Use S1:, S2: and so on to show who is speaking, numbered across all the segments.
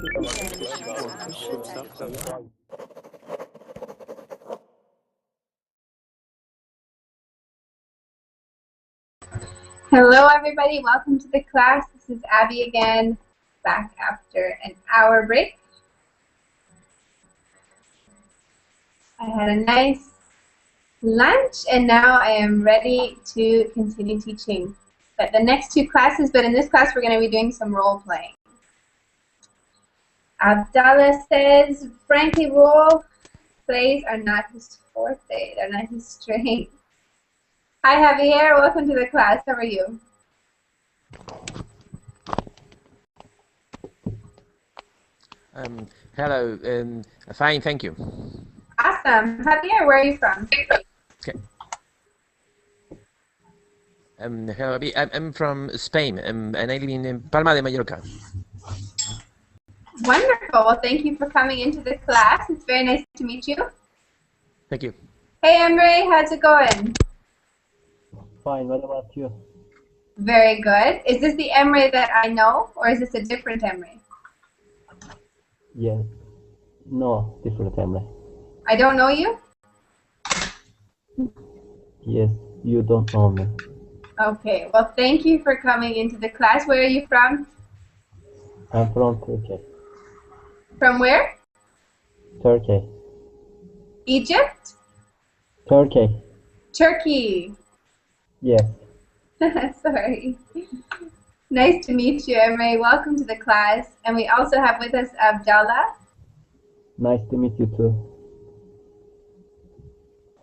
S1: Hello everybody, welcome to the class. This is Abby again, back after an hour break. I had a nice lunch and now I am ready to continue teaching. But the next two classes, but in this class we're going to be doing some role playing. Abdallah says, frankly, role plays are not his forte, they're not his strength. Hi Javier, welcome to the class. How are you?
S2: Hello, fine, thank you.
S1: Awesome. Javier, where are you from?
S2: Okay. Hello, Abby. I'm from Spain, and I live in Palma de Mallorca.
S1: Wonderful. Well, thank you for coming into the class. It's very nice to meet you.
S2: Thank you.
S1: Hey, Emre, how's it going?
S3: Fine, what about you?
S1: Very good. Is this the Emre that I know, or is this a different Emre?
S3: Yes. No, different family.
S1: I don't know you?
S3: Yes, you don't know me.
S1: Okay, well, thank you for coming into the class. Where are you from?
S3: I'm from Turkey.
S1: From where?
S3: Turkey.
S1: Egypt?
S3: Turkey.
S1: Turkey.
S3: Yes.
S1: Sorry. Nice to meet you, Emre. Welcome to the class. And we also have with us Abdallah.
S3: Nice to meet you too.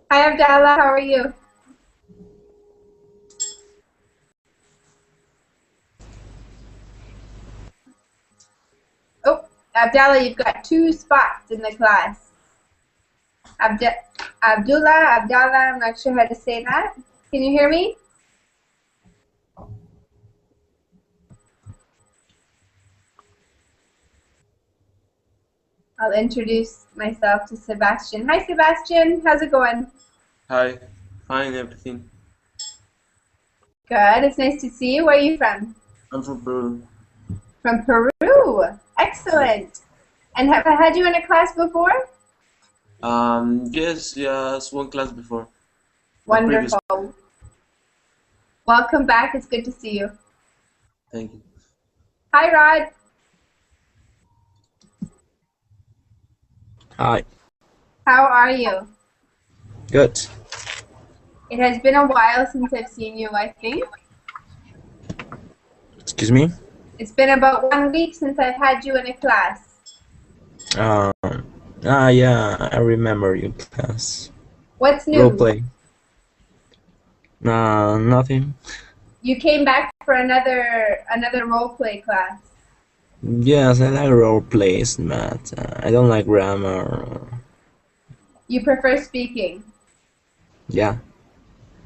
S1: Hi, Abdallah. How are you? Oh, Abdallah, you've got two spots in the class. Abdallah, I'm not sure how to say that. Can you hear me? I'll introduce myself to Sebastian. Hi, Sebastian. How's it going?
S4: Hi. Fine, everything.
S1: Good. It's nice to see you. Where are you from?
S4: I'm from Peru.
S1: From Peru. Excellent. And have I had you in a class before?
S4: Yes, one class before.
S1: Wonderful. Welcome back. It's good to see you.
S4: Thank you.
S1: Hi, Rod.
S5: Hi.
S1: How are you?
S5: Good.
S1: It has been a while since I've seen you, I think.
S5: Excuse me?
S1: It's been about 1 week since I've had you in a class.
S5: Yeah, I remember your class.
S1: What's new?
S5: Roleplay. Nothing.
S1: You came back for another roleplay class.
S5: Yes, I like roleplays, but I don't like grammar.
S1: You prefer speaking.
S5: Yeah.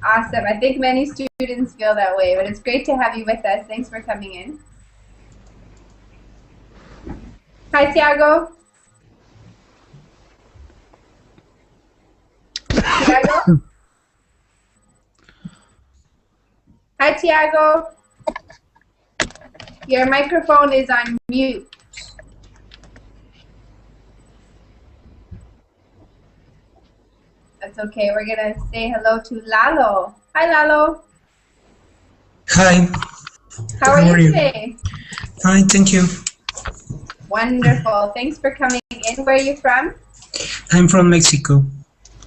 S1: Awesome. I think many students feel that way, but it's great to have you with us. Thanks for coming in. Hi, Tiago. Tiago? Hi, Tiago. Your microphone is on mute. That's okay. We're going to say hello to Lalo. Hi, Lalo.
S6: Hi.
S1: How are you today?
S6: Fine, thank you.
S1: Wonderful. Thanks for coming in. Where are you from?
S6: I'm from Mexico.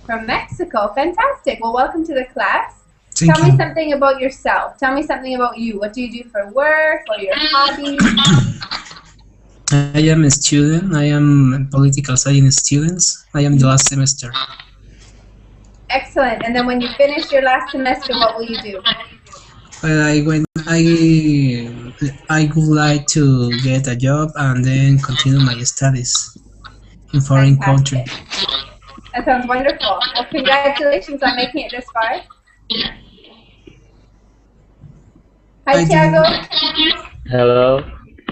S1: From Mexico. Fantastic. Well, welcome to the class.
S6: Thank
S1: Tell
S6: you.
S1: me something about yourself. Tell me something about you. What do you do for work? What are your hobbies?
S6: I am a student. I am a political science student. I am the last semester.
S1: Excellent. And then when you finish your last semester, what will you do?
S6: Well, I would like to get a job and then continue my studies in foreign country.
S1: That sounds wonderful. Well, congratulations on making it this far. Hi, Tiago.
S7: Hello.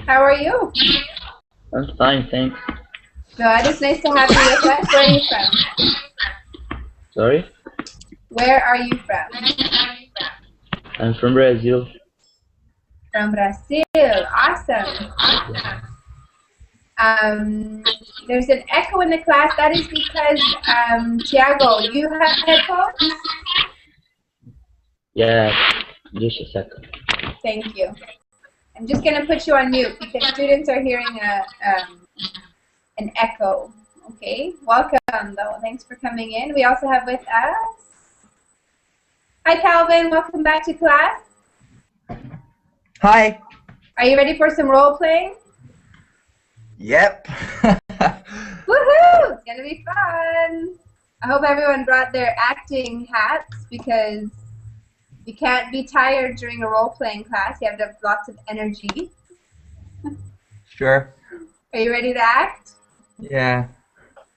S1: How are you?
S7: I'm fine, thanks.
S1: Good. It's nice to have you with us. Where are you from?
S7: Sorry?
S1: Where are you from?
S7: I'm from Brazil.
S1: From Brazil. Awesome. There's an echo in the class. That is because, Tiago, you have headphones?
S7: Yeah, just a second.
S1: Thank you. I'm just going to put you on mute because students are hearing an echo. Okay, welcome though. Thanks for coming in. We also have with us, hi Calvin, welcome back to class.
S8: Hi.
S1: Are you ready for some role playing?
S8: Yep.
S1: Woohoo! It's gonna be fun. I hope everyone brought their acting hats because you can't be tired during a role playing class. You have to have lots of energy.
S8: Sure.
S1: Are you ready to act?
S8: Yeah.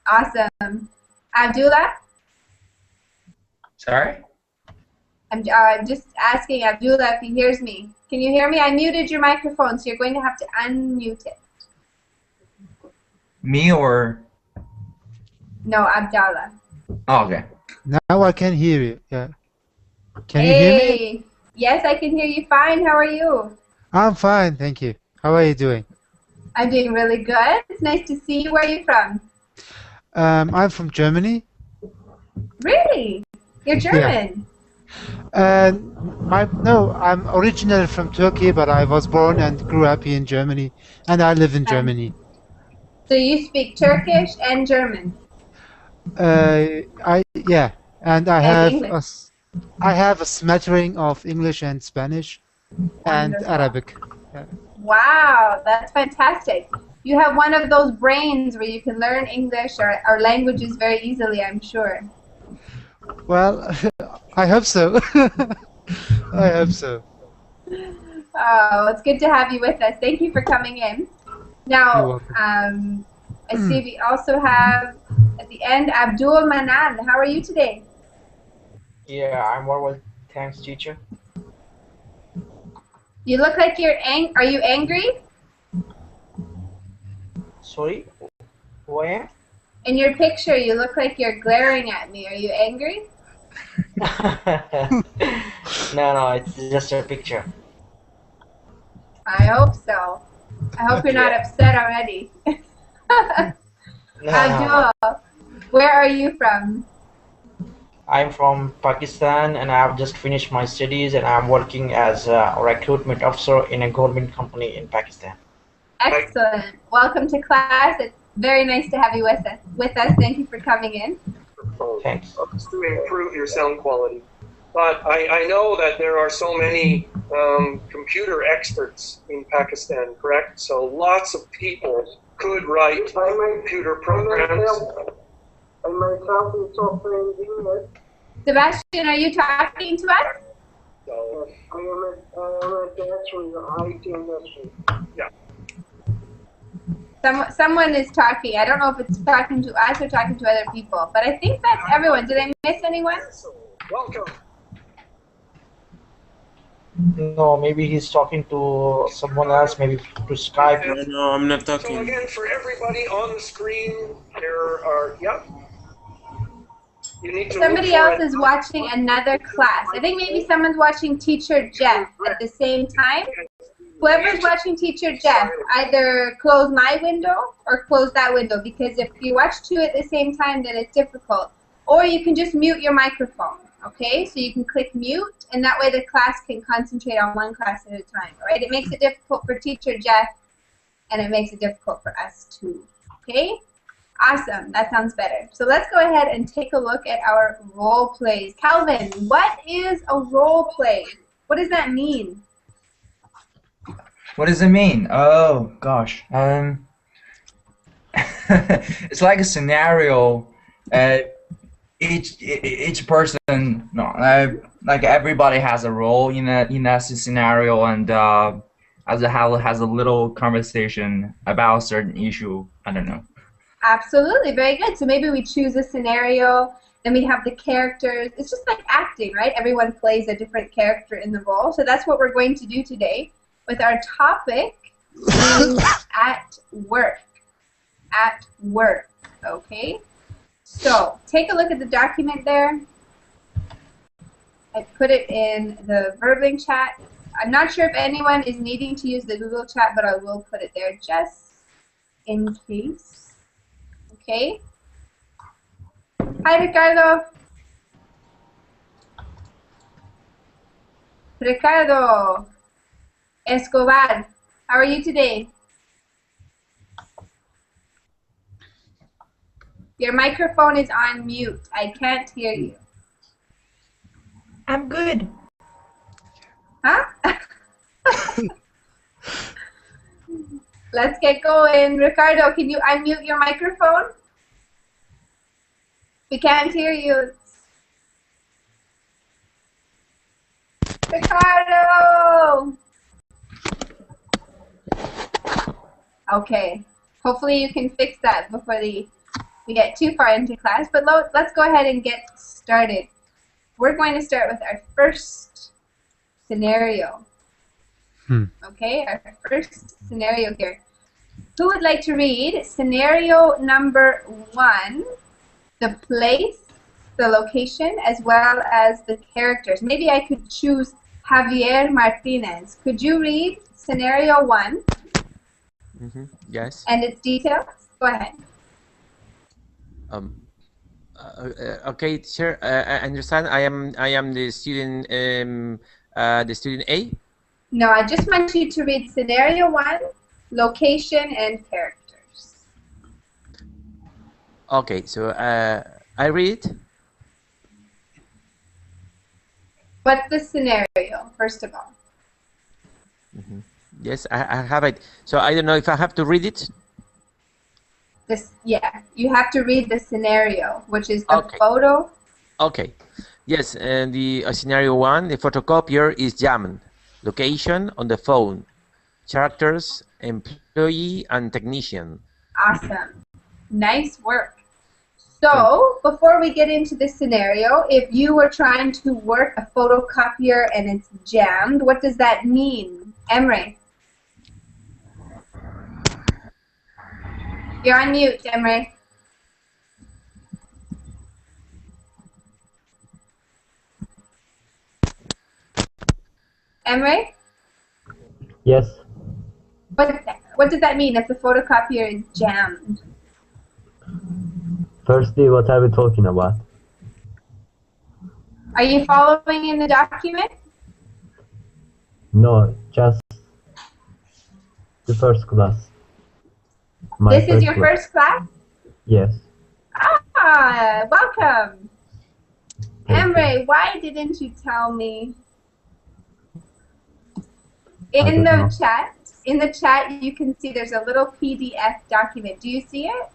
S1: Awesome. Abdullah?
S8: Sorry?
S1: I'm just asking Abdullah if he hears me. Can you hear me? I muted your microphone, so you're going to have to unmute it.
S8: Me or?
S1: No, Abdullah.
S8: Oh, okay.
S9: Now I can hear you. Yeah. Can you hear me?
S1: Hey. Yes, I can hear you fine. How are you?
S9: I'm fine, thank you. How are you doing?
S1: I'm doing really good. It's nice to see you. Where are you from?
S9: I'm from Germany.
S1: Really? You're German?
S9: No, I'm originally from Turkey, but I was born and grew up here in Germany, and I live in Germany.
S1: So you speak Turkish and German?
S9: Yeah, and I have a smattering of English and Spanish and
S1: Wonderful.
S9: Arabic. Yeah.
S1: Wow, that's fantastic. You have one of those brains where you can learn English or languages very easily, I'm sure.
S9: Well, I hope so. I hope so.
S1: Oh, it's good to have you with us. Thank you for coming in.
S9: You're
S1: Now,
S9: welcome.
S1: I see we also have, at the end, Abdul Manan. How are you today?
S10: Yeah, I'm well, thanks, teacher.
S1: You look like you're Are you angry?
S10: Sorry, who I am?
S1: In your picture, you look like you're glaring at me. Are you angry?
S10: No, it's just a picture.
S1: I hope so. I hope you're not upset already.
S10: No.
S1: Abdul, where are you from?
S10: I'm from Pakistan and I've just finished my studies and I'm working as a recruitment officer in a government company in Pakistan.
S1: Excellent. Welcome to class. It's very nice to have you with us. Thank you for coming in.
S10: Thanks.
S11: To improve your sound quality. But I know that there are so many computer experts in Pakistan, correct? So lots of people could write computer programs.
S1: Sebastian, are you talking to us?
S11: So, I am a dancer in the IT industry. Yeah.
S1: Someone is talking. I don't know if it's talking to us or talking to other people, but I think that's everyone. Did I miss anyone?
S11: Welcome.
S10: No, maybe he's talking to someone else, maybe to Skype.
S4: No, I'm not talking.
S11: So again, for everybody on the screen, there are, yeah. You need to
S1: Somebody else is watching another class. I think maybe someone's watching Teacher Jeff at the same time. Whoever's watching Teacher Jeff, either close my window or close that window, because if you watch two at the same time, then it's difficult. Or you can just mute your microphone, okay? So you can click mute, and that way the class can concentrate on one class at a time, all right? It makes it difficult for Teacher Jeff, and it makes it difficult for us too, okay? Awesome, that sounds better. So let's go ahead and take a look at our role plays. Calvin, what is a role play? What does that mean?
S8: What does it mean? Oh gosh. It's like a scenario. Each person, like everybody has a role in that scenario, and has a little conversation about a certain issue. I don't know.
S1: Absolutely, very good. So maybe we choose a scenario, then we have the characters. It's just like acting, right? Everyone plays a different character in the role. So that's what we're going to do today with our topic being at work. At work, okay? So take a look at the document there. I put it in the Verbling chat. I'm not sure if anyone is needing to use the Google chat, but I will put it there just in case. Okay. Hi, Ricardo. Ricardo Escobar, how are you today? Your microphone is on mute. I can't hear you.
S12: I'm good.
S1: Huh? Let's get going. Ricardo, can you unmute your microphone? We can't hear you. Ricardo! Okay. Hopefully you can fix that before we get too far into class. But let's go ahead and get started. We're going to start with our first scenario. Okay, our first scenario here. Who would like to read scenario number 1, the place, the location, as well as the characters? Maybe I could choose Javier Martinez. Could you read scenario 1?
S2: Yes.
S1: And its details? Go ahead.
S2: Okay, sure. I understand. I am the student. The student A.
S1: No, I just want you to read scenario 1, location, and characters.
S2: Okay, so I read.
S1: What's the scenario, first of all?
S2: Yes, I have it. So I don't know if I have to read it.
S1: Yeah, you have to read the scenario, which is the photo.
S2: Okay. Yes, and the scenario 1, the photocopier is jammed. Location on the phone. Characters, employee, and technician.
S1: Awesome. Nice work. So, before we get into the scenario, if you were trying to work a photocopier and it's jammed, what does that mean? Emre? You're on mute, Emre. Emre?
S3: Yes.
S1: What does that mean if the photocopier is jammed?
S3: Firstly, what are we talking about?
S1: Are you following in the document?
S3: No, just the first class.
S1: This is your first class?
S3: Yes.
S1: Ah, welcome. Emre, why didn't you tell me? In the chat, you can see there's a little PDF document. Do you see it?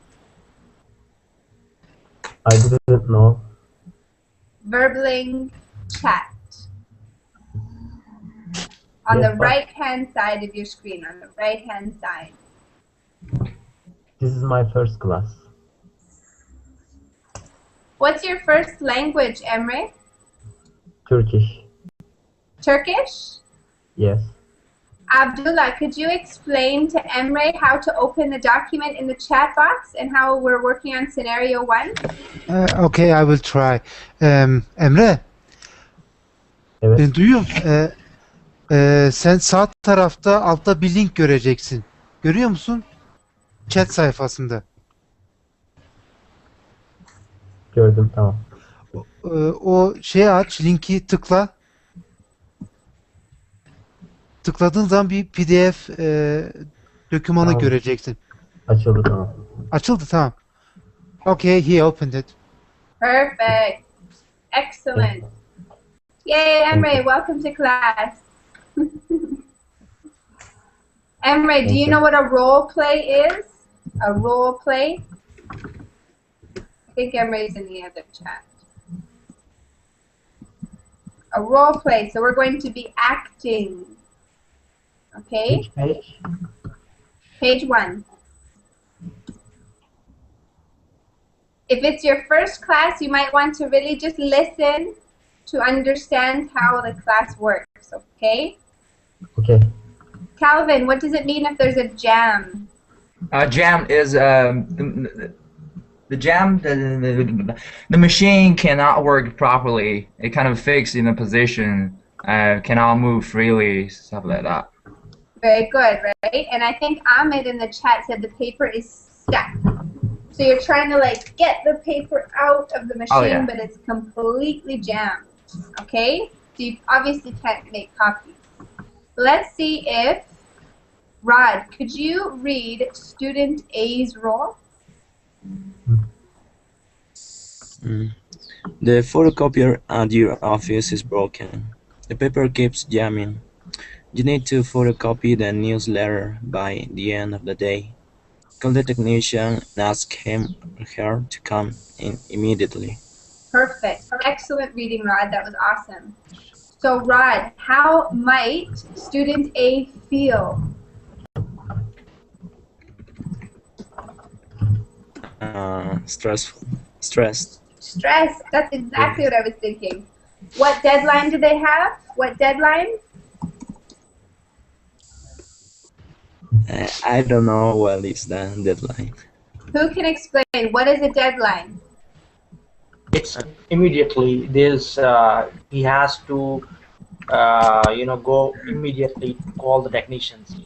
S3: I didn't know.
S1: Verbling chat. On the right-hand side of your screen, on the right-hand side.
S3: This is my first class.
S1: What's your first language, Emre?
S3: Turkish.
S1: Turkish?
S3: Yes.
S1: Abdullah, could you explain to Emre how to open the document in the chat box and how we're working on scenario 1?
S9: Okay, I will try. Emre.
S3: Evet.
S9: Ben duyuyorum. Sen sağ tarafta altta bir link göreceksin. Görüyor musun? Chat sayfasında.
S3: Gördüm, tamam.
S9: O şeyi aç, linki tıkla. Tıkladığın zaman bir PDF dokümanı göreceksin.
S3: Açıldı, tamam.
S9: Açıldı, tamam. Okay, he opened it.
S1: Perfect. Excellent. Yay, Emre, welcome to class. Emre, do you know what a role play is? A role play? I think Emre's in the other chat. A role play, so we're going to be acting. Okay?
S3: Which page?
S1: Page 1. If it's your first class, you might want to really just listen to understand how the class works, okay?
S3: Okay.
S1: Calvin, what does it mean if there's a jam?
S8: Jam is the jam. The machine cannot work properly. It kind of fixed in a position. Cannot move freely, stuff like that.
S1: Very good, right? And I think Ahmed in the chat said the paper is stuck. So you're trying to like get the paper out of the machine, but it's completely jammed. Okay? So you obviously can't make copies. Let's see if, Rod, could you read student A's role?
S5: The photocopier at your office is broken. The paper keeps jamming. You need to photocopy the newsletter by the end of the day. Call the technician and ask him or her to come in immediately.
S1: Perfect. Excellent reading, Rod. That was awesome. So, Rod, how might student A feel?
S5: Stressed.
S1: Stressed. That's exactly what I was thinking. What deadline do they have? What deadline?
S5: I don't know what is the deadline.
S1: Who can explain? What is a deadline?
S10: It's immediately. He has to, go immediately to call the technicians.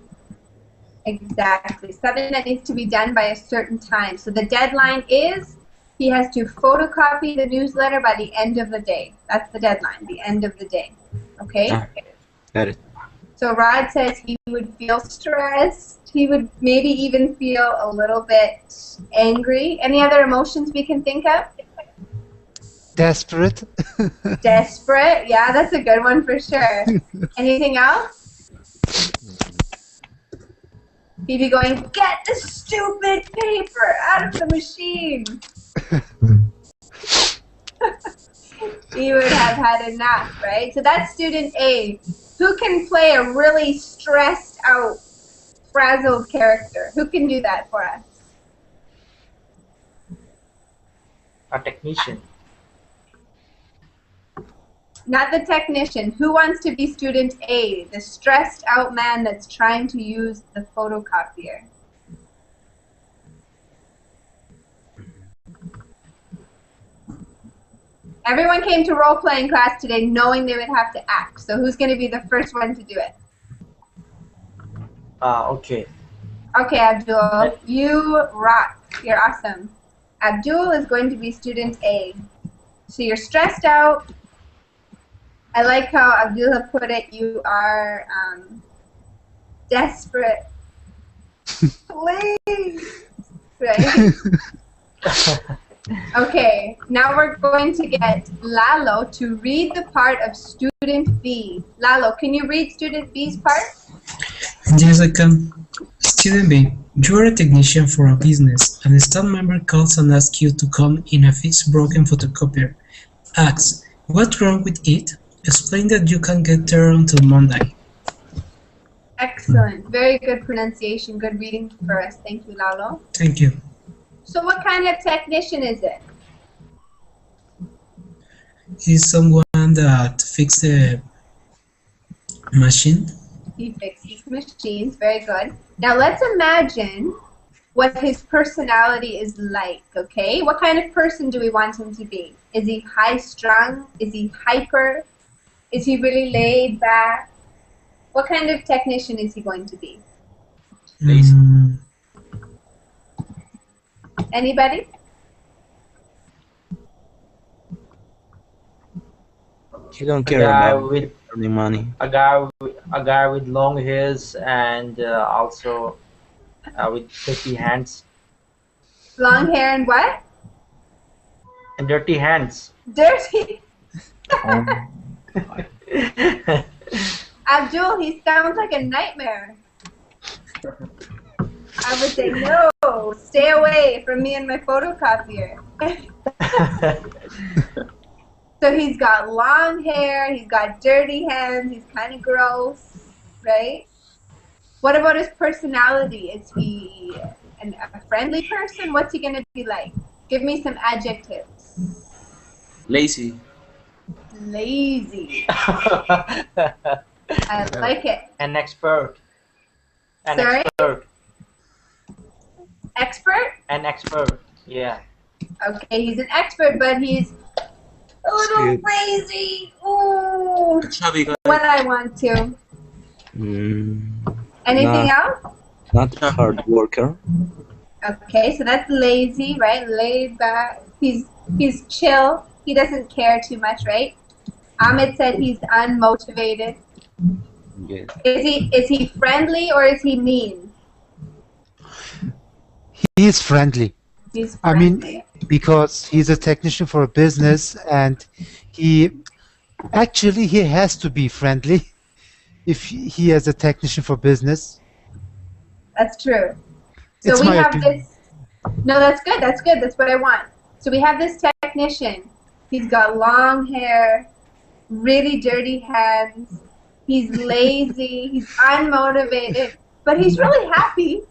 S1: Exactly. Something that needs to be done by a certain time. So the deadline is he has to photocopy the newsletter by the end of the day. That's the deadline, the end of the day. Okay?
S5: Got it.
S1: So Rod says he would feel stressed. He would maybe even feel a little bit angry. Any other emotions we can think of?
S9: Desperate.
S1: Desperate. Yeah, that's a good one for sure. Anything else? He'd be going, get the stupid paper out of the machine. He would have had enough, right? So that's student A. Who can play a really stressed out, frazzled character? Who can do that for us?
S10: A technician.
S1: Not the technician. Who wants to be student A, the stressed out man that's trying to use the photocopier? Everyone came to role-playing class today knowing they would have to act. So who's going to be the first one to do it?
S10: Okay.
S1: Okay, Abdul. You rock. You're awesome. Abdul is going to be student A. So you're stressed out. I like how Abdullah put it. You are desperate. Please. Right? Okay, now we're going to get Lalo to read the part of student B. Lalo, can you read student B's part?
S6: Yes, I can. Student B, you are a technician for a business, and a staff member calls and asks you to come in a fixed broken photocopier. Asks, what's wrong with it? Explain that you can't get there until Monday.
S1: Excellent. Very good pronunciation. Good reading for us. Thank you, Lalo.
S6: Thank you.
S1: So what kind of technician is it?
S6: He's someone that fixes the machine.
S1: He fixes machines. Very good. Now let's imagine what his personality is like, okay? What kind of person do we want him to be? Is he high-strung? Is he hyper? Is he really laid back? What kind of technician is he going to be? Anybody?
S5: You don't care about earning money.
S10: A guy with long hairs and also with dirty hands.
S1: Long hair and what?
S10: And dirty hands.
S1: Dirty. Abdul, he sounds like a nightmare. I would say, no, stay away from me and my photocopier. So he's got long hair, he's got dirty hands, he's kind of gross, right? What about his personality? Is he a friendly person? What's he going to be like? Give me some adjectives.
S4: Lazy.
S1: Lazy. I like it.
S10: An expert. An
S1: Sorry?
S10: expert.
S1: Expert?
S10: An expert. Yeah.
S1: Okay, he's an expert, but he's a little lazy. Ooh.
S4: Chubby guy.
S1: When I want to. Anything
S5: Not,
S1: else?
S5: not hard worker.
S1: Okay, so that's lazy, right? Laid back. He's chill. He doesn't care too much, right? Ahmed said he's unmotivated.
S5: Yes.
S1: Is he friendly or is he mean?
S9: He is friendly.
S1: He's
S9: I
S1: friendly.
S9: mean, because he's a technician for a business, and he has to be friendly if he is a technician for business.
S1: That's true. So
S9: It's
S1: we
S9: my
S1: have
S9: opinion.
S1: this. No, that's good. That's good. That's what I want. So we have this technician. He's got long hair, really dirty hands. He's lazy. He's unmotivated, but he's really happy.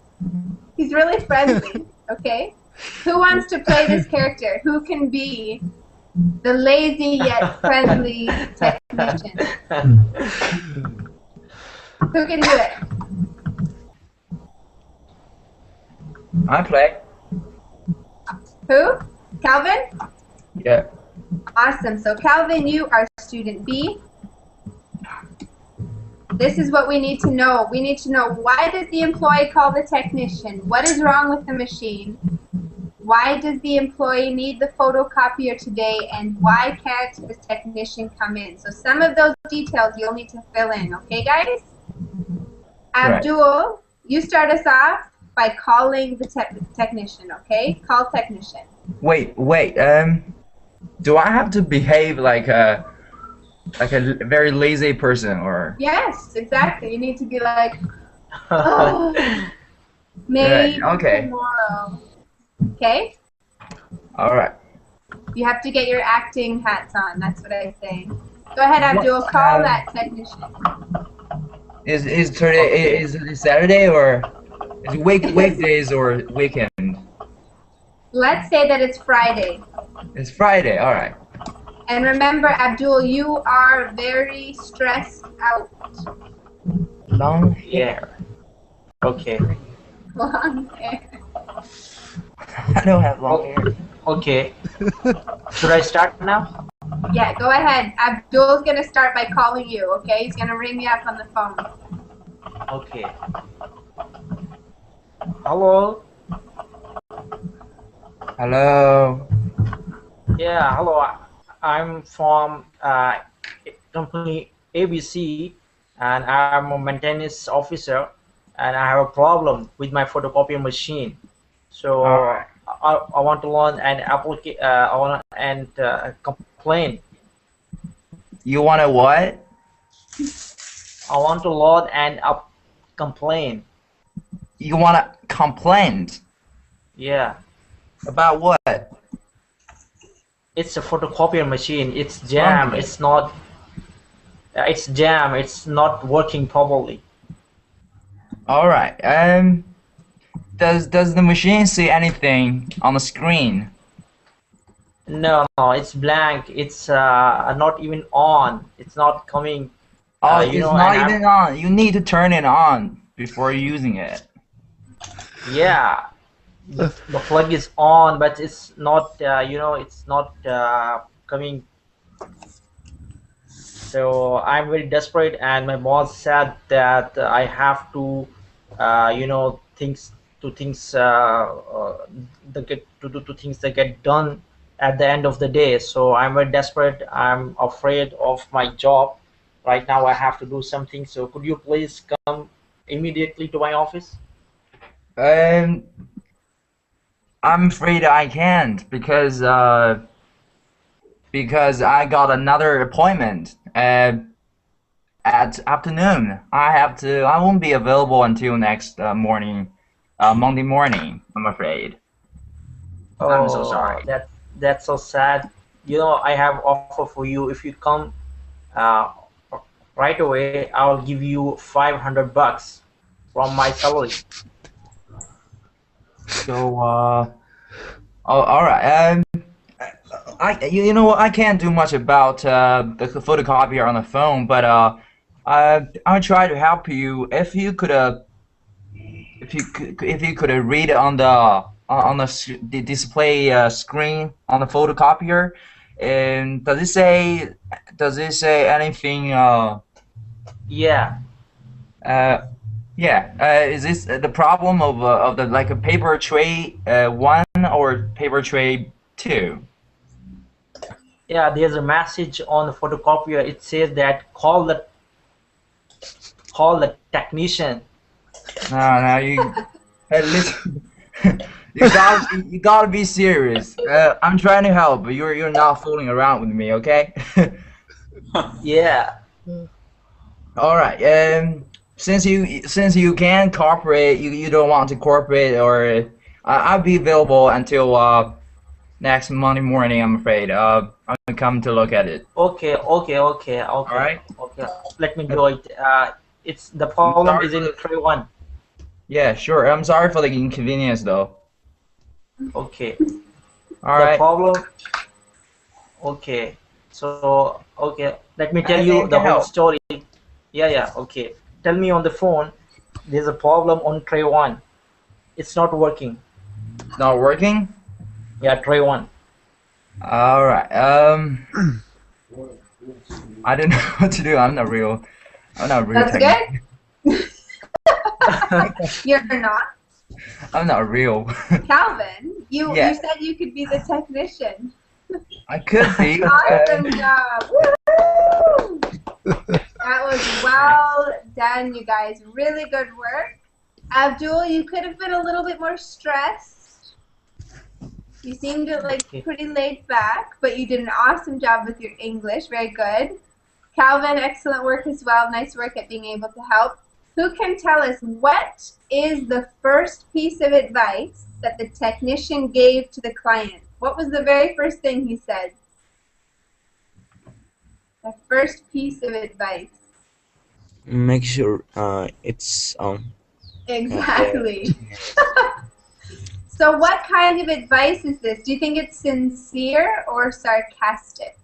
S1: He's really friendly. Okay. Who wants to play this character? Who can be the lazy yet friendly technician? Who can do it?
S8: I play.
S1: Who? Calvin?
S8: Yeah.
S1: Awesome. So Calvin, you are student B. This is what we need to know. We need to know, why does the employee call the technician? What is wrong with the machine? Why does the employee need the photocopier today? And why can't the technician come in? So some of those details you'll need to fill in. Okay, guys? Abdul, you start us off by calling the technician, okay? Call technician.
S8: Wait. Do I have to behave like a very lazy person, or?
S1: Yes, exactly. You need to be like, oh, maybe
S8: okay.
S1: tomorrow. Okay?
S8: All right.
S1: You have to get your acting hats on. That's what I say. Go ahead, Abdul. Call that technician.
S8: Is today is it Saturday, or is it weekdays or weekend?
S1: Let's say that it's Friday.
S8: It's Friday. All right.
S1: And remember, Abdul, you are very stressed out.
S10: Long hair. Okay.
S1: Long hair.
S8: I don't have long hair.
S10: Okay. Should I start now?
S1: Yeah, go ahead. Abdul's going to start by calling you, okay? He's going to ring you up on the phone.
S10: Okay. Hello.
S8: Hello.
S10: Yeah, hello. I'm from company ABC, and I'm a maintenance officer, and I have a problem with my photocopy machine. So I want to learn an complain.
S8: You want to what?
S10: I want to load and complain.
S8: You want to complain?
S10: Yeah.
S8: About what?
S10: It's a photocopier machine. It's jam. It's not. It's jam. It's not working properly.
S8: All right. Does the machine see anything on the screen?
S10: No, it's blank. It's not even on. It's not coming.
S8: Oh, it's not even on. You need to turn it on before using it.
S10: Yeah, the plug is on, but it's not. It's not coming. So I'm very desperate, and my boss said that I have to, things to things that get done at the end of the day. So I'm very desperate. I'm afraid of my job. Right now I have to do something. So could you please come immediately to my office?
S8: I'm afraid I can't because I got another appointment at afternoon. I won't be available until next morning, Monday morning, I'm afraid.
S10: Oh,
S8: I'm so sorry.
S10: That's so sad. I have offer for you. If you come right away, I'll give you $500 from my salary.
S8: So all right. You know what? I can't do much about the photocopier on the phone, but I'll try to help you. If you could read on the display screen on the photocopier, and does it say anything?
S10: Yeah.
S8: Yeah. Is this the problem of the like a paper tray 1 or paper tray 2?
S10: Yeah, there's a message on the photocopier. It says that call the technician.
S8: No, you. Hey, listen. you gotta be serious. I'm trying to help, but you're not fooling around with me, okay?
S10: Yeah.
S8: All right. Since you can cooperate, you don't want to cooperate, or I'll be available until next Monday morning. I'm afraid. I'm gonna come to look at it.
S10: Okay.
S8: All right.
S10: Okay. Let me do it. It's the problem is in tray 1.
S8: Yeah, sure. I'm sorry for the inconvenience, though.
S10: Okay.
S8: All right.
S10: The problem. Okay. So let me tell you the whole story. Yeah. Okay. Tell me on the phone. There's a problem on tray 1. It's not working.
S8: It's not working?
S10: Yeah, tray 1.
S8: All right. I don't know what to do. I'm not real.
S1: That's
S8: technical.
S1: good. You're not.
S8: I'm not real.
S1: Calvin, you
S8: Yeah.
S1: said you could be the technician.
S8: I could be.
S1: Awesome job. Woo! That was well done, you guys. Really good work. Abdul, you could have been a little bit more stressed. You seemed like pretty laid back, but you did an awesome job with your English. Very good. Calvin, excellent work as well. Nice work at being able to help. Who can tell us what is the first piece of advice that the technician gave to the client? What was the very first thing he said? The first piece of advice.
S5: Make sure it's on.
S1: Exactly. So what kind of advice is this? Do you think it's sincere or sarcastic?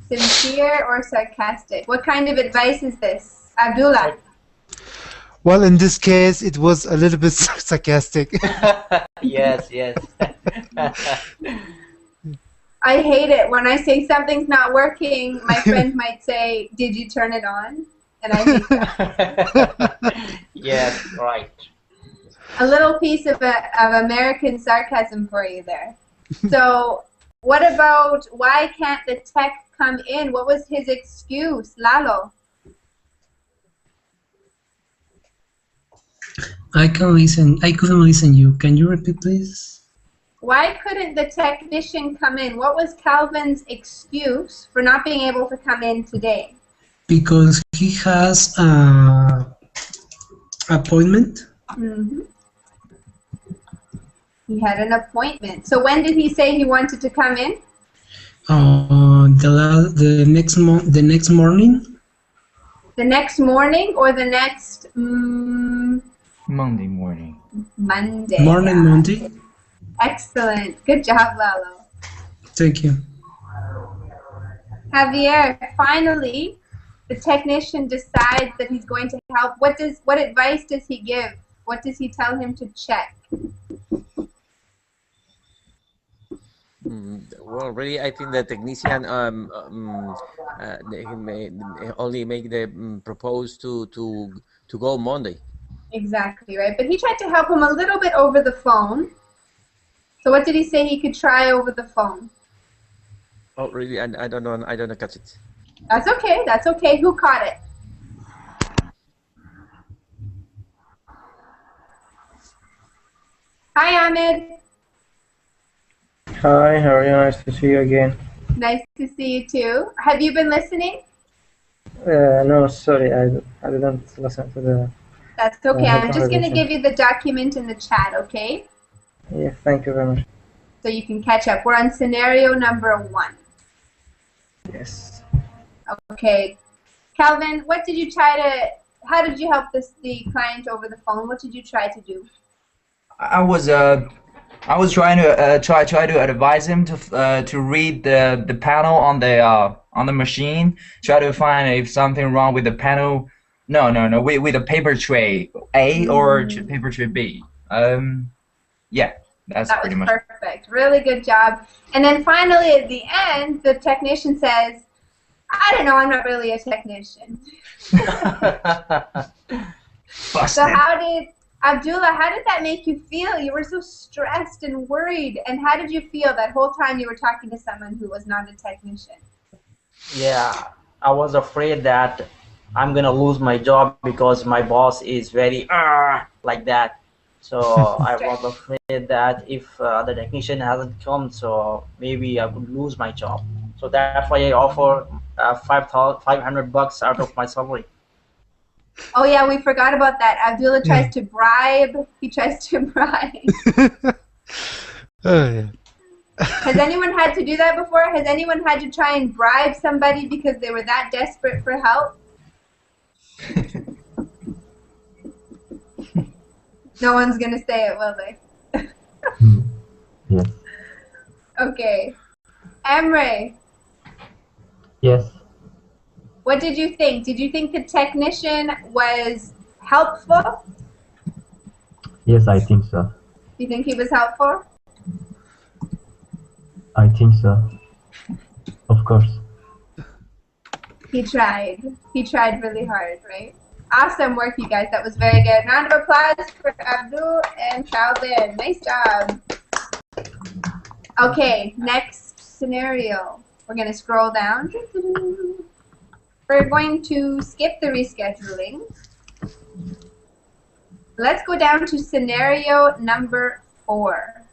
S1: Sincere or sarcastic? What kind of advice is this? Abdullah?
S9: Well, in this case, it was a little bit sarcastic.
S10: Yes.
S1: I hate it. When I say something's not working, my friend might say, "Did you turn it on?" And I hate that.
S10: Yes, right.
S1: A little piece of American sarcasm for you there. So what about why can't the tech come in? What was his excuse, Lalo?
S6: I couldn't listen you. Can you repeat, please?
S1: Why couldn't the technician come in? What was Calvin's excuse for not being able to come in today?
S6: Because he has an appointment.
S1: Mm-hmm. He had an appointment. So when did he say he wanted to come in?
S6: The next morning.
S1: The next morning or the next
S8: Monday morning.
S1: Monday.
S6: Monday.
S1: Excellent. Good job, Lalo.
S6: Thank you.
S1: Javier, finally, the technician decides that he's going to help. What advice does he give? What does he tell him to check?
S2: Well, really, I think the technician only make the propose to go Monday.
S1: Exactly, right? But he tried to help him a little bit over the phone. So what did he say he could try over the phone?
S2: Oh, really? I don't know. I don't catch it.
S1: That's okay. That's okay. Who caught it? Hi, Ahmed.
S12: Hi, how are you? Nice to see you again.
S1: Nice to see you too. Have you been listening?
S12: No, sorry, I didn't listen to the.
S1: That's okay. I'm just going to give you the document in the chat, okay?
S12: Yeah, thank you very much.
S1: So you can catch up. We're on scenario number 1.
S12: Yes.
S1: Okay. Calvin, what did you try to, how did you help the client over the phone? What did you try to do?
S8: I was trying to try to advise him to read the panel on the machine. Try to find if something wrong with the panel. No, with the paper tray A or paper tray B. Yeah, that's pretty much.
S1: Perfect. Really good job. And then finally at the end, the technician says, I don't know. I'm not really a technician. So how did Abdullah? How did that make you feel? You were so stressed and worried. And how did you feel that whole time you were talking to someone who was not a technician?
S10: Yeah, I was afraid that I'm gonna lose my job because my boss is very like that. So I was afraid that if the technician hasn't come, so maybe I would lose my job. So that's why I offer $500 out of my salary.
S1: Oh yeah, we forgot about that. Abdullah tries to bribe. He tries to bribe.
S9: Oh, yeah.
S1: Has anyone had to do that before? Has anyone had to try and bribe somebody because they were that desperate for help? No one's gonna say it, will they?
S3: Yes.
S1: Okay. Emre,
S3: Yes.
S1: what did you think? Did you think the technician was helpful?
S3: Yes, I think so.
S1: Do you think he was helpful?
S3: I think so. Of course.
S1: He tried. He tried really hard, right? Awesome work, you guys. That was very good. Round of applause for Abdul and Calvin. Nice job. Okay, next scenario. We're going to scroll down. We're going to skip the rescheduling. Let's go down to scenario number 4.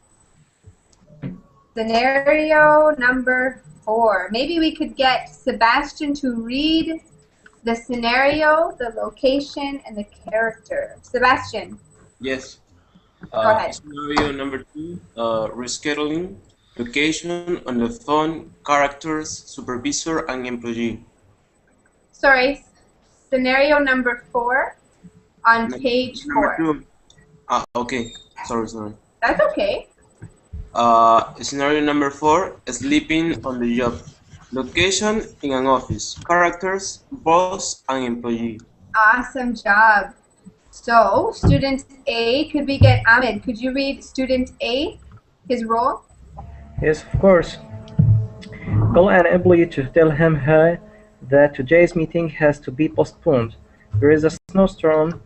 S1: Scenario number 4. Maybe we could get Sebastian to read the scenario, the location, and the character. Sebastian.
S4: Yes.
S1: Go ahead.
S4: Scenario number 2, rescheduling, location on the phone, characters, supervisor, and employee.
S1: Sorry, scenario number 4 on page 4.
S4: Number 2. Okay. Sorry.
S1: That's okay.
S4: Scenario number 4, sleeping on the job. Location in an office. Characters, boss, and employee.
S1: Awesome job. So, student A, could we get Ahmed? Could you read student A, his role?
S12: Yes, of course. Call an employee to tell her that today's meeting has to be postponed. There is a snowstorm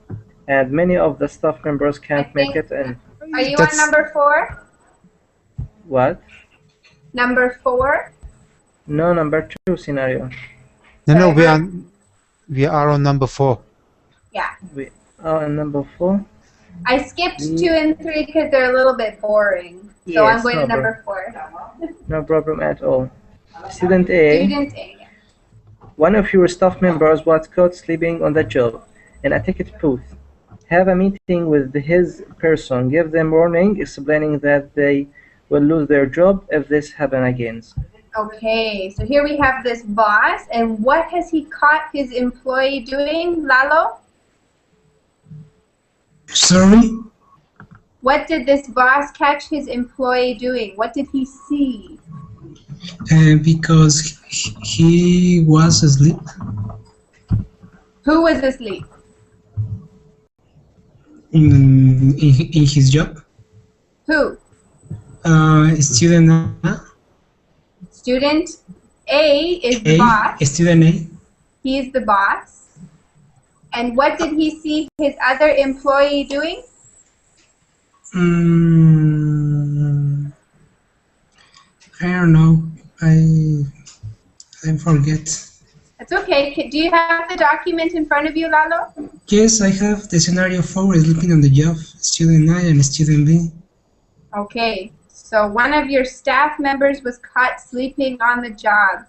S12: and many of the staff members can't make it in.
S1: Are you on number 4?
S12: What?
S1: Number 4?
S12: No, number 2 scenario.
S9: No, we are on number 4.
S1: Yeah.
S12: We are on number 4.
S1: I skipped 2 and 3 because they're a little bit boring. So
S12: Yes,
S1: I'm going
S12: no
S1: to number 4.
S12: No problem at all. Student A.
S1: Student A.
S12: One of your staff members was caught sleeping on the job in a ticket booth. Have a meeting with his person. Give them warning, explaining that they will lose their job if this happens again.
S1: Okay, so here we have this boss, and what has he caught his employee doing, Lalo?
S6: Sorry?
S1: What did this boss catch his employee doing? What did he see?
S6: Because he was asleep.
S1: Who was asleep?
S6: In his job.
S1: Who?
S6: Student A.
S1: Student A is the boss.
S6: Student A.
S1: He is the boss. And what did he see his other employee doing?
S6: I don't know. I forget.
S1: That's okay. Do you have the document in front of you, Lalo?
S6: Yes, I have the scenario 4 sleeping on the job. Student A and student B.
S1: Okay. So one of your staff members was caught sleeping on the job.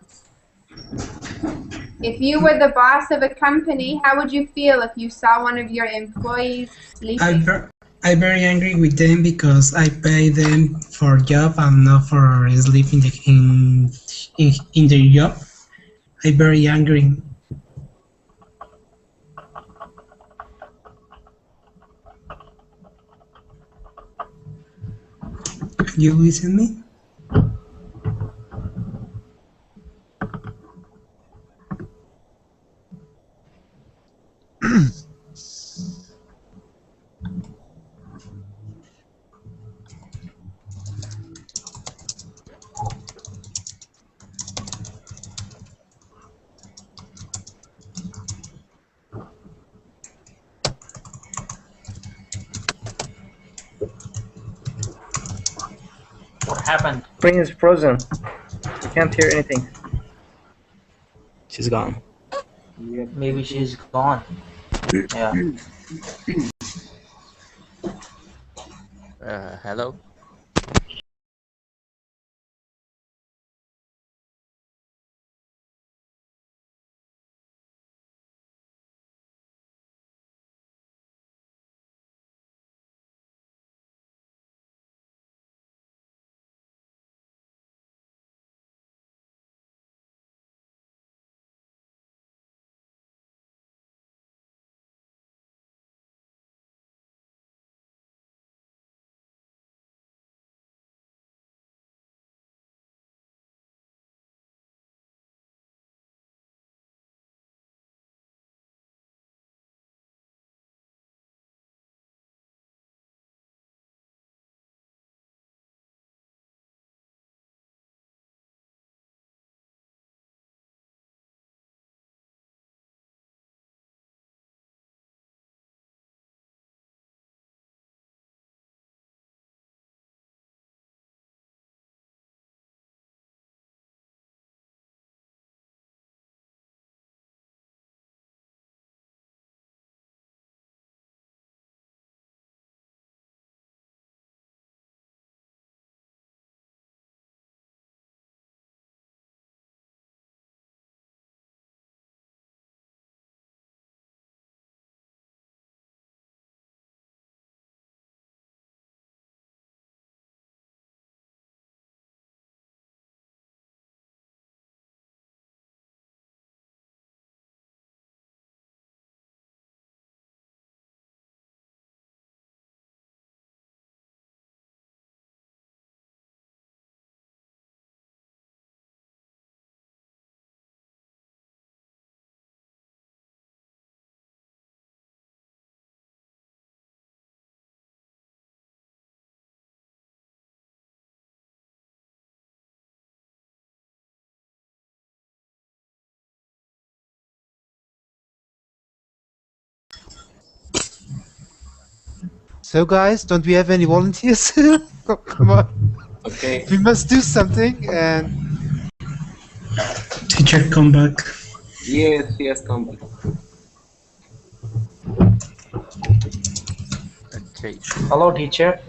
S1: If you were the boss of a company, how would you feel if you saw one of your employees sleeping?
S6: I'm very angry with them because I pay them for job and not for sleeping in their job. I'm very angry. Can you listen me?
S10: What happened?
S12: Brain is frozen. I can't hear anything.
S5: She's gone.
S10: Maybe she's gone. Yeah.
S2: Hello?
S9: So guys, don't we have any volunteers? Come on.
S4: Okay.
S9: We must do something. And
S6: Teacher, come back.
S4: Yes, he has come back.
S2: Okay.
S10: Hello, teacher.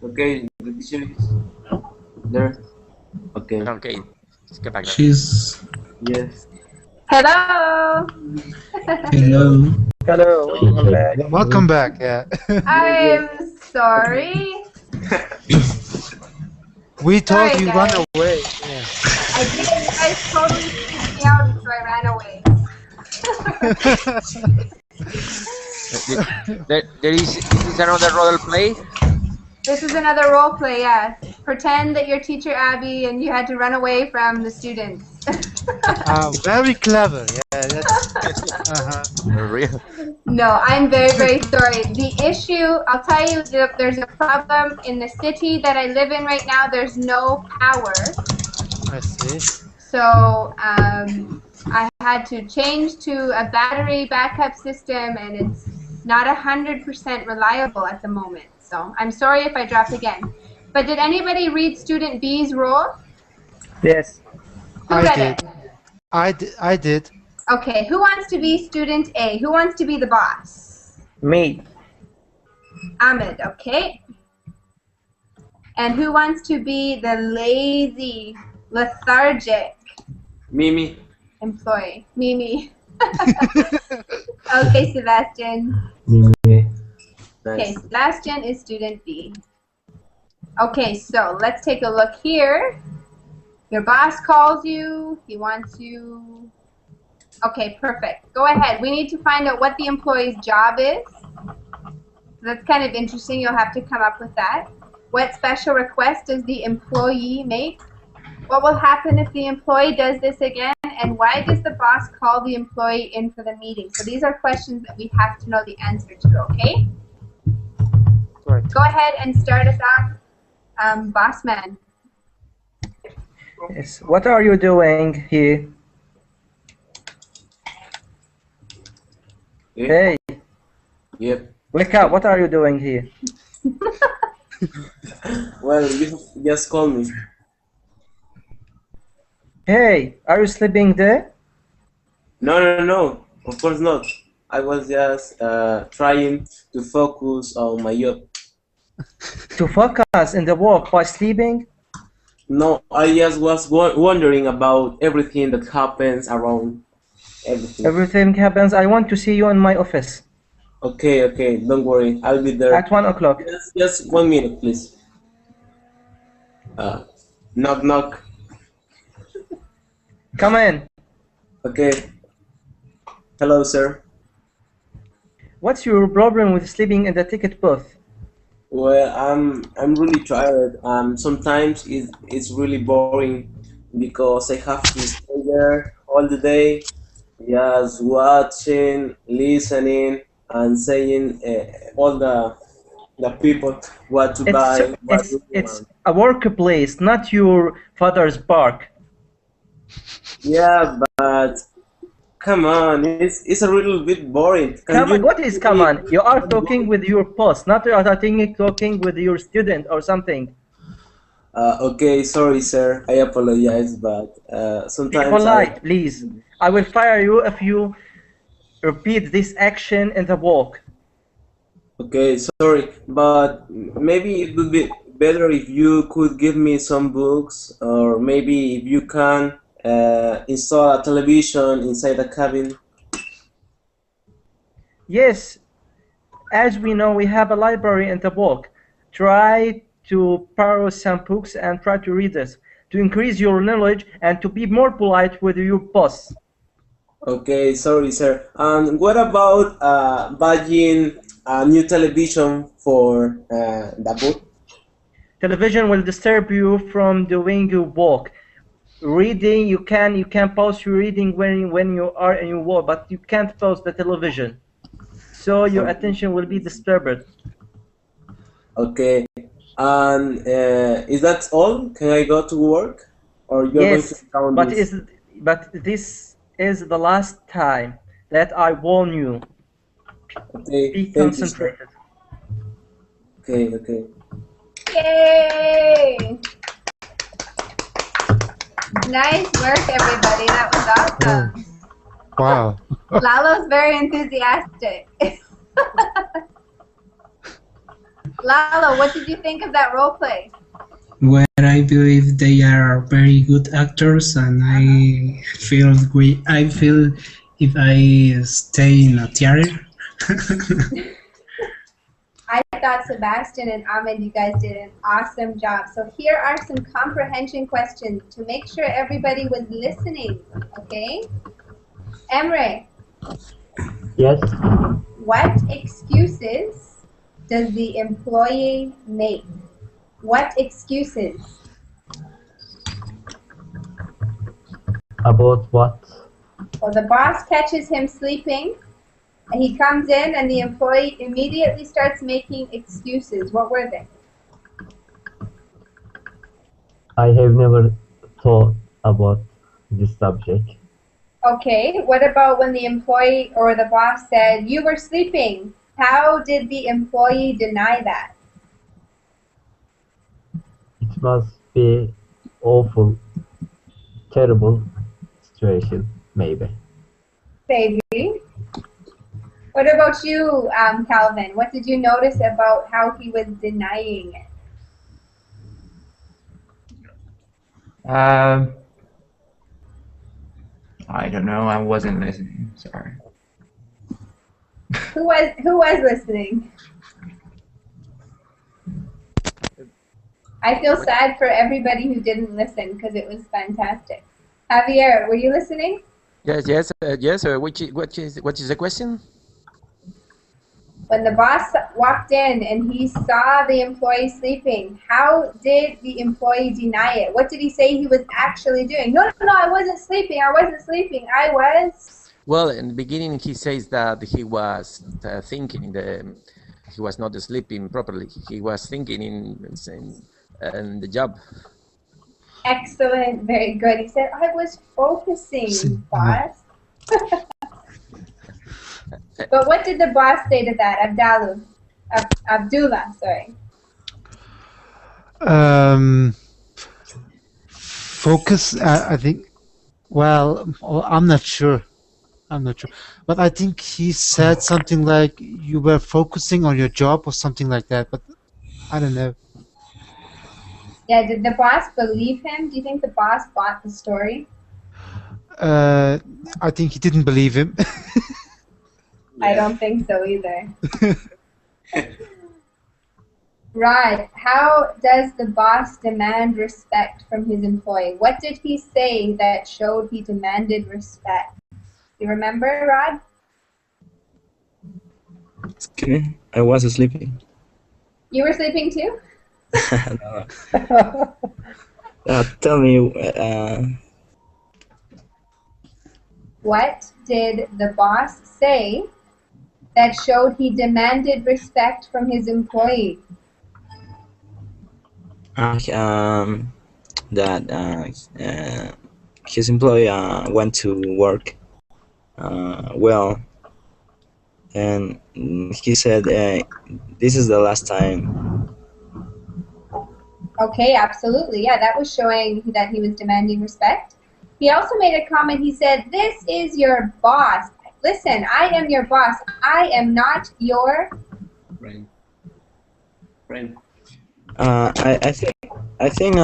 S4: Okay, the teacher is there. Okay.
S2: Okay. Let's get back now.
S6: She's.
S4: Yes.
S1: Hello.
S6: Hello.
S12: Hello, welcome back.
S9: welcome back. Yeah.
S1: I'm sorry.
S9: We thought
S1: Sorry,
S9: you
S1: guys.
S9: run away. Yeah.
S1: I did. You guys totally freaked me out, so I ran away.
S2: This is another role play.
S1: This is another role play, yes. Pretend that you're teacher Abby and you had to run away from the students.
S9: Very clever. Yeah, that's.
S2: Real.
S1: No, I'm very, very sorry. The issue, I'll tell you, there's a problem in the city that I live in right now. There's no power.
S9: I see.
S1: So I had to change to a battery backup system, and it's not 100% reliable at the moment. So I'm sorry if I dropped again. But did anybody read Student B's role?
S12: Yes.
S1: Who read it?
S9: I did.
S1: Okay, who wants to be Student A? Who wants to be the boss?
S12: Me.
S1: Ahmed, okay. And who wants to be the lazy, lethargic
S4: Mimi.
S1: employee? Mimi. Okay, Sebastian. Okay, Sebastian is Student B. Okay, so let's take a look here. Your boss calls you. He wants you. Okay, perfect. Go ahead. We need to find out what the employee's job is. That's kind of interesting. You'll have to come up with that. What special request does the employee make? What will happen if the employee does this again? And why does the boss call the employee in for the meeting? So these are questions that we have to know the answer to, okay?
S9: Right.
S1: Go ahead and start us off, boss man.
S12: Yes. What are you doing here?
S4: Yeah.
S12: Hey.
S4: Yep.
S12: Wake up. What are you doing here?
S4: Well, you just call me.
S12: Hey, are you sleeping there?
S4: No. Of course not. I was just trying to focus on my job.
S12: To focus in the work by sleeping?
S4: No, I just was wondering about everything that happens around everything.
S12: Everything happens. I want to see you in my office.
S4: Okay, don't worry. I'll be there.
S12: At 1 o'clock.
S4: Just 1 minute, please. Knock, knock.
S12: Come in.
S4: Okay. Hello, sir.
S12: What's your problem with sleeping in the ticket booth?
S4: Well, I'm really tired. Sometimes it's really boring because I have to stay there all the day, just watching, listening, and saying all the people what to buy.
S12: It's a workplace, not your father's park.
S4: Yeah, but come on, it's a little bit boring.
S12: What is come on? You are talking with your boss, not you are talking with your student or something.
S4: Okay, sorry, sir. I apologize, but sometimes.
S12: Be polite, please. I will fire you if you repeat this action in the walk.
S4: Okay, sorry, but maybe it would be better if you could give me some books, or maybe if you can install a television inside the cabin.
S12: Yes, as we know, we have a library in the walk. Try to borrow some books and try to read this to increase your knowledge and to be more polite with your boss.
S4: Okay, sorry, sir. And what about buying a new television for the book?
S12: Television will disturb you from doing your walk. Reading, you can pause your reading when you are in your walk, but you can't pause the television. So your attention will be disturbed.
S4: Okay. And is that all? Can I go to work? Or you're
S12: Yes,
S4: going to count
S12: but
S4: this?
S12: but this is the last time that I warn you.
S4: Okay,
S12: Be
S4: thank you, sir.
S12: concentrated.
S4: Okay.
S1: Yay! Nice work, everybody. That was awesome.
S9: Wow.
S1: Lalo's very enthusiastic. Lalo, what did you think of that role play?
S6: Well, I believe they are very good actors, and I feel if I stay in a theater.
S1: I thought Sebastian and Ahmed, you guys did an awesome job. So here are some comprehension questions to make sure everybody was listening, okay? Emre,
S3: Yes.
S1: What excuses does the employee make? What excuses?
S3: About what?
S1: Well, the boss catches him sleeping, and he comes in, and the employee immediately starts making excuses. What were they?
S3: I have never thought about this subject.
S1: Okay, what about when the employee or the boss said, "You were sleeping"? How did the employee deny that?
S3: It must be awful, terrible situation, maybe.
S1: Maybe. What about you, Calvin? What did you notice about how he was denying it?
S8: I don't know. I wasn't listening. Sorry.
S1: Who was listening? I feel sad for everybody who didn't listen because it was fantastic. Javier, were you listening?
S2: Yes. What is the question?
S1: When the boss walked in and he saw the employee sleeping, how did the employee deny it? What did he say he was actually doing? No, I wasn't sleeping. I was.
S2: Well, in the beginning, he says that he was thinking. He was not sleeping properly. He was thinking in the job.
S1: Excellent, very good. He said, "I was focusing, boss." But what did the boss say to that, Abdullah, sorry.
S9: Focus, I think, well, I'm not sure, but I think he said something like you were focusing on your job or something like that, but I don't know.
S1: Yeah, did the boss believe him? Do you think the boss bought the story?
S9: I think he didn't believe him.
S1: I don't think so either. Rod, how does the boss demand respect from his employee? What did he say that showed he demanded respect? You remember, Rod?
S5: Okay, I was sleeping.
S1: You were sleeping too?
S5: No. Tell me.
S1: What did the boss say that showed he demanded respect from his employee?
S5: That his employee went to work well, and he said this is the last time.
S1: Okay, absolutely. Yeah, that was showing that he was demanding respect. He also made a comment. He said, "This is your boss. Listen, I am your boss. I am not your
S4: Friend.
S5: I think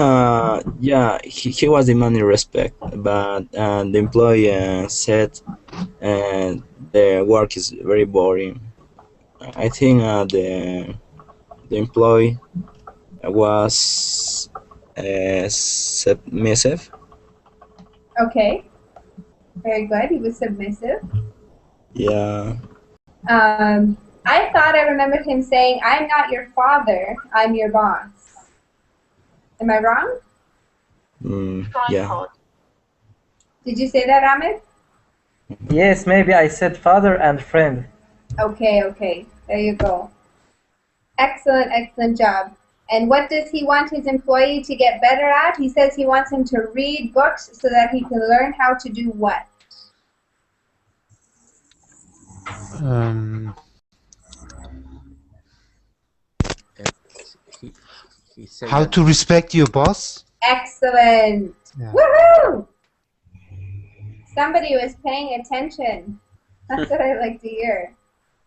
S5: yeah, he was demanding respect, but the employee said the work is very boring. I think the employee was submissive.
S1: Okay, very good. He was submissive.
S5: Yeah.
S1: I thought I remembered him saying, "I'm not your father, I'm your boss." Am I wrong?
S5: Yeah.
S1: Did you say that, Ahmed?
S12: Yes, maybe I said father and friend.
S1: Okay. There you go. Excellent job. And what does he want his employee to get better at? He says he wants him to read books so that he can learn how to do what?
S9: How to respect your boss?
S1: Excellent.
S9: Yeah.
S1: Woohoo! Somebody was paying attention. That's what I like to hear.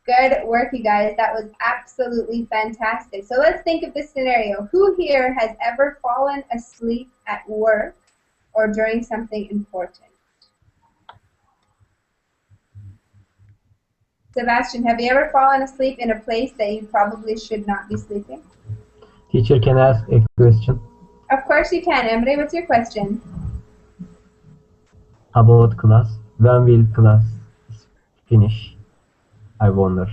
S1: Good work, you guys. That was absolutely fantastic. So let's think of this scenario. Who here has ever fallen asleep at work or during something important? Sebastian, have you ever fallen asleep in a place that you probably should not be sleeping?
S3: Teacher, can I ask a question?
S1: Of course you can. Emre, what's your question?
S3: About class. When will class finish? I wonder.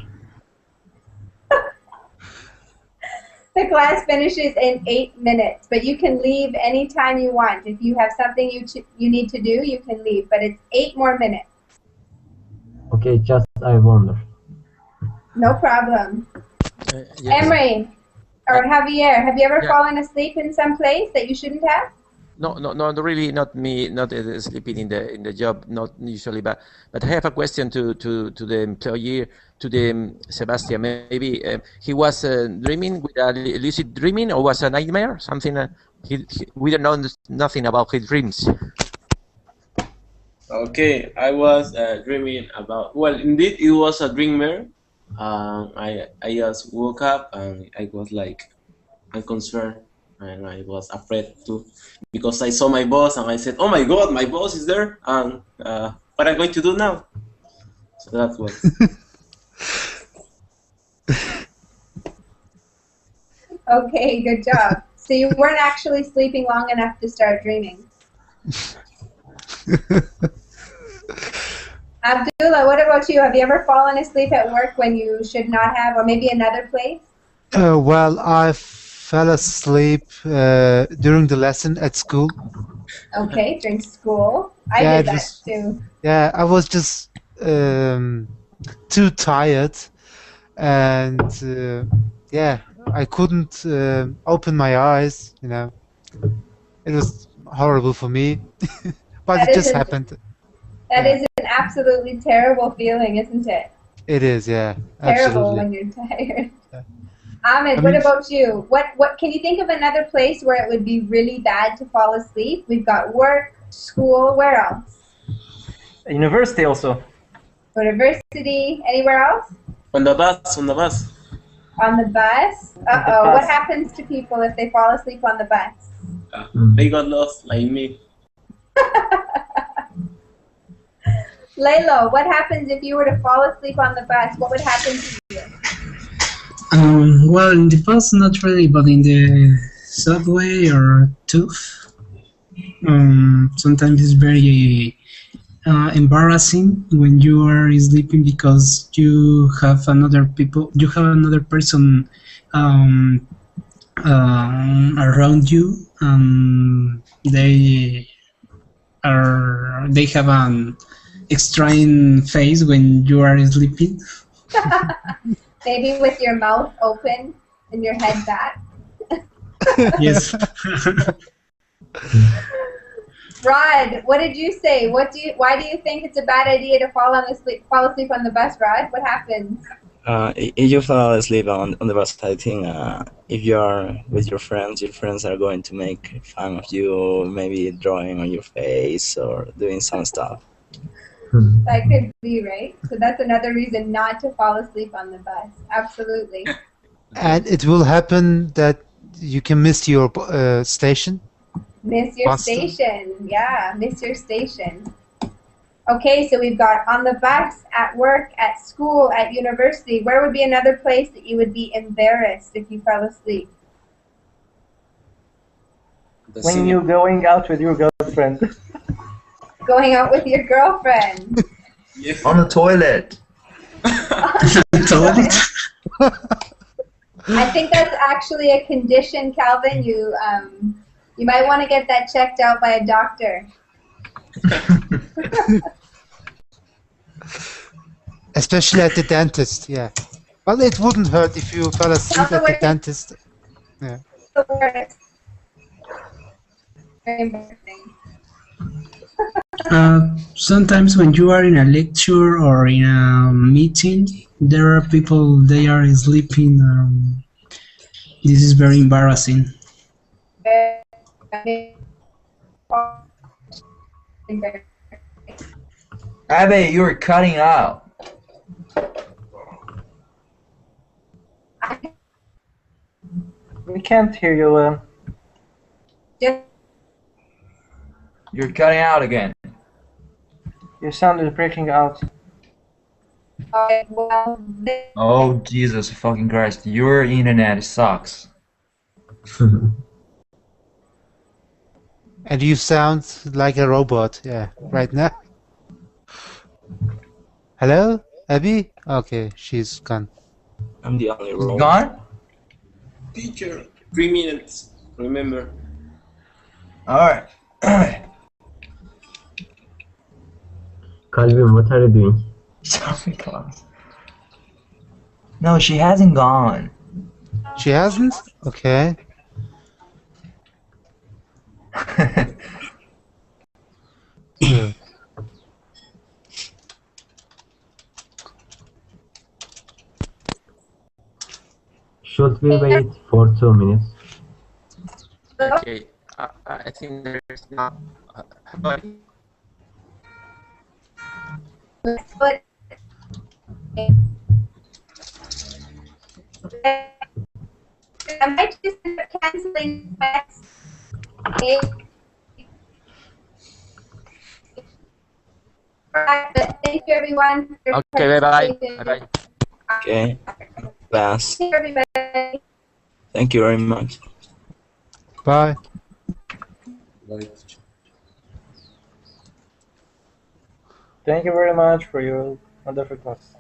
S1: The class finishes in 8 minutes, but you can leave anytime you want. If you have something you need to do, you can leave, but it's 8 more minutes.
S3: Okay, just I wonder.
S1: No problem.
S2: Yes.
S1: Emery or Javier, have you ever
S2: Yeah.
S1: fallen asleep in some place that you shouldn't have?
S2: No, really, not me, not sleeping in the job, not usually. But I have a question to the employee, to the Sebastian. Maybe he was dreaming with a lucid dreaming, or was a nightmare, something. We don't know nothing about his dreams.
S4: Okay, I was dreaming about. Well, indeed, it was a dreamer. I just woke up and I was like, I'm concerned and I was afraid too because I saw my boss and I said, "Oh my God, my boss is there!" And what I'm going to do now? So that was.
S1: Okay, good job. So you weren't actually sleeping long enough to start dreaming. Abdullah, what about you? Have you ever fallen asleep at work when you should not have, or maybe another place?
S9: Well, I fell asleep during the lesson at school.
S1: Okay, during school. I
S9: Yeah,
S1: did
S9: it
S1: that
S9: was-
S1: too.
S9: Yeah, I was just too tired, and yeah, I couldn't open my eyes. You know, it was horrible for me, but
S1: That
S9: it just
S1: is a-
S9: happened.
S1: That
S9: Yeah.
S1: is an absolutely terrible feeling, isn't it?
S9: It is, yeah,
S1: Terrible
S9: absolutely.
S1: when you're tired. Ahmed,
S9: I
S1: what
S9: mean-
S1: about you? What can you think of another place where it would be really bad to fall asleep? We've got work, school, where else?
S12: University also.
S1: University, anywhere else?
S4: On the bus, on the bus.
S1: On the bus? Uh-oh,
S12: bus.
S1: what happens to people if they fall asleep on the bus?
S4: They got lost like me.
S1: Laylo, what happens if you were to fall asleep on the bus? What would happen to you?
S6: Well, in the bus, not really, but in the subway or tube, sometimes it's very embarrassing when you are sleeping because you have another person around you, they have an extreme face when you are sleeping.
S1: Maybe with your mouth open and your head back.
S6: Yes.
S1: Rod, what did you say? Why do you think it's a bad idea to fall asleep on the bus, Rod? What happens?
S5: If you fall asleep on the bus, I think if you are with your friends are going to make fun of you, maybe drawing on your face or doing some stuff.
S1: That could be, right? So that's another reason not to fall asleep on the bus. Absolutely.
S9: And it will happen that you can miss your station.
S1: Miss your
S9: Bus.
S1: station. Yeah, miss your station. Okay, so we've got on the bus, at work, at school, at university. Where would be another place that you would be embarrassed if you fell asleep?
S12: When you're going out with your girlfriend.
S1: Going out with your girlfriend.
S8: On the toilet.
S6: Toilet?
S1: I think that's actually a condition, Calvin. You might want to get that checked out by a doctor.
S9: Especially at the dentist, yeah. Well, it wouldn't hurt if you fell asleep at the dentist. Yeah.
S1: The worst. Very embarrassing.
S6: Sometimes when you are in a lecture or in a meeting, there are people, they are sleeping. This is very embarrassing.
S8: Abby, you're cutting out.
S12: We can't hear you.
S8: You're cutting out again.
S12: Your sound is breaking out.
S8: Oh, Jesus fucking Christ. Your internet sucks.
S9: And you sound like a robot, yeah, right now. Hello, Abby? Okay, she's gone.
S5: I'm the only
S8: It's
S5: robot.
S8: gone?
S4: Teacher, 3 minutes. Remember.
S8: All right.
S3: Calvin, what are you doing?
S8: Sorry, class. No, she hasn't gone.
S9: She hasn't? Okay. Good.
S3: Should we wait for 2 minutes?
S2: Okay, I think there's not.
S1: But I might just end up canceling class. Okay. Alright, but thank you everyone. For
S2: Okay, bye-bye.
S1: participating.
S2: Bye-bye.
S5: Okay, class.
S1: Thank you everybody.
S5: Thank you very much.
S9: Bye.
S12: Thank you very much for your wonderful class.